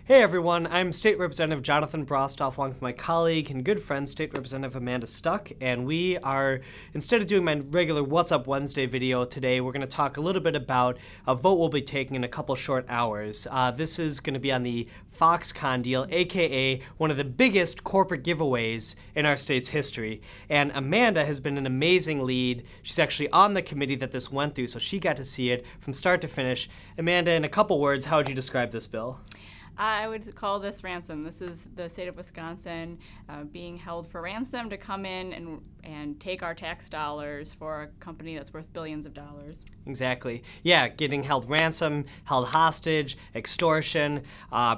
Hey everyone, I'm State Representative Jonathan Brostoff along with my colleague and good friend State Representative Amanda Stuck, and we are, instead of doing my regular What's Up Wednesday video today, we're going to talk a little bit about a vote we'll be taking in a couple short hours. This is going to be on the Foxconn deal, aka one of the biggest corporate giveaways in our state's history. And Amanda has been an amazing lead. She's actually on the committee that this went through, so she got to see it from start to finish. Amanda, in a couple words, how would you describe this bill? I would call this ransom. This is the state of Wisconsin being held for ransom to come in and take our tax dollars for a company that's worth billions of dollars. Exactly. Yeah, getting held ransom, held hostage, extortion,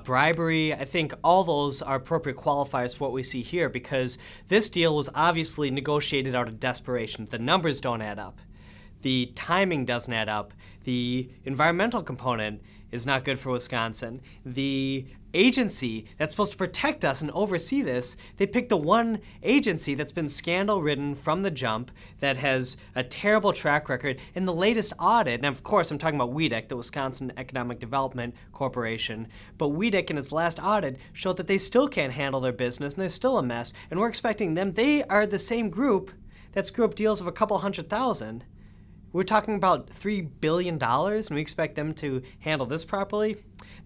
bribery. I think all those are appropriate qualifiers for what we see here because this deal was obviously negotiated out of desperation. The numbers don't add up. The timing doesn't add up. The environmental component is not good for Wisconsin. The agency that's supposed to protect us and oversee this, they picked the one agency that's been scandal-ridden from the jump, that has a terrible track record. In the latest audit, and of course I'm talking about WEDC, the Wisconsin Economic Development Corporation, but WEDC in its last audit showed that they still can't handle their business and they're still a mess, and we're expecting them, they are the same group that screw up deals of a couple $100,000. We're talking about $3 billion, and we expect them to handle this properly?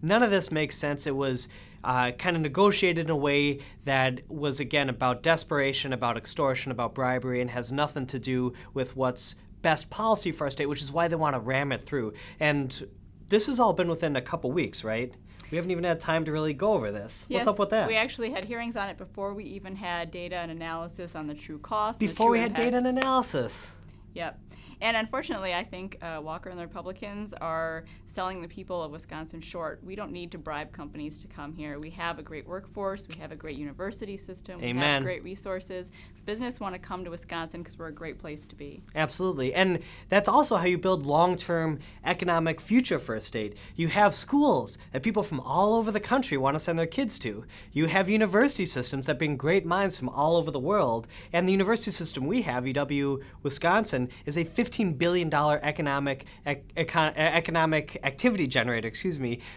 None of this makes sense. It was kind of negotiated in a way that was, again, about desperation, about extortion, about bribery, and has nothing to do with what's best policy for our state, which is why they want to ram it through. And this has all been within a couple weeks, right? We haven't even had time to really go over this. Yes, what's up with that? We actually had hearings on it before we even had data and analysis on the true cost. Before we had data and analysis. Yep. And unfortunately, I think Walker and the Republicans are selling the people of Wisconsin short. We don't need to bribe companies to come here. We have a great workforce. We have a great university system. Amen. We have great resources. Business want to come to Wisconsin because we're a great place to be. Absolutely. And that's also how you build long-term economic future for a state. You have schools that people from all over the country want to send their kids to. You have university systems that bring great minds from all over the world. And the university system we have, UW-Wisconsin, is a $15 billion economic activity generator,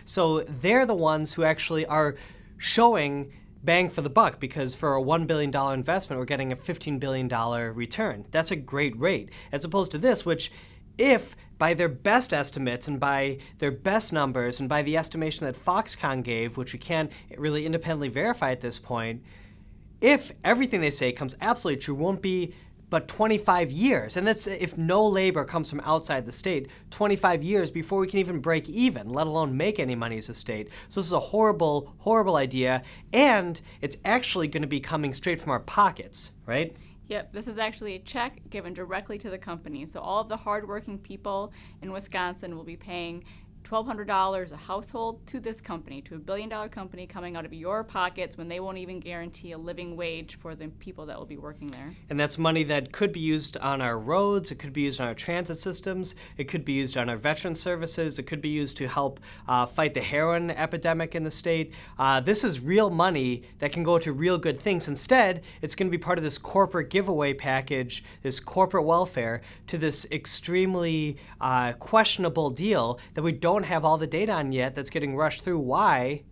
So they're the ones who actually are showing bang for the buck, because for a $1 billion investment, we're getting a $15 billion return. That's a great rate, as opposed to this, which, if by their best estimates and by their best numbers and by the estimation that Foxconn gave, which we can't really independently verify at this point, if everything they say comes absolutely true, won't be but 25 years. And that's if no labor comes from outside the state, 25 years before we can even break even, let alone make any money as a state. So this is a horrible, horrible idea, and it's actually going to be coming straight from our pockets, right? Yep, this is actually a check given directly to the company. So all of the hardworking people in Wisconsin will be paying $1,200 a household to this company, to a billion-dollar company coming out of your pockets when they won't even guarantee a living wage for the people that will be working there. And that's money that could be used on our roads, it could be used on our transit systems, it could be used on our veteran services, it could be used to help fight the heroin epidemic in the state. This is real money that can go to real good things. Instead, it's going to be part of this corporate giveaway package, this corporate welfare, to this extremely questionable deal that we don't have all the data on yet, that's getting rushed through. Why?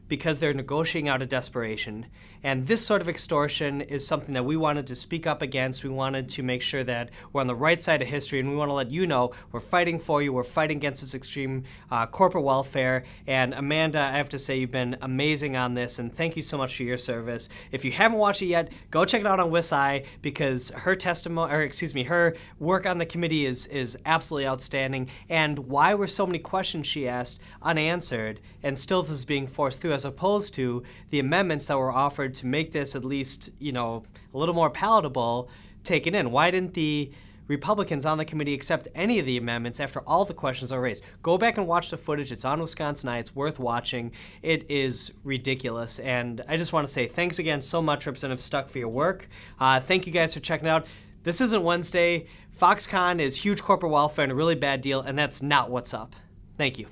Because they're negotiating out of desperation. And this sort of extortion is something that we wanted to speak up against. We wanted to make sure that we're on the right side of history, and we want to let you know we're fighting for you. We're fighting against this extreme corporate welfare. And Amanda, I have to say you've been amazing on this, and thank you so much for your service. If you haven't watched it yet, go check it out on WISI, because her her work on the committee is absolutely outstanding. And why were so many questions she asked unanswered, and still this is being forced through, as opposed to the amendments that were offered to make this at least, a little more palatable, taken in. Why didn't the Republicans on the committee accept any of the amendments after all the questions are raised? Go back and watch the footage. It's on Wisconsin Eye. It's worth watching. It is ridiculous. And I just want to say thanks again so much, Representative Stuck, for your work. Thank you guys for checking out. This isn't Wednesday. Foxconn is huge corporate welfare and a really bad deal, and that's not what's up. Thank you.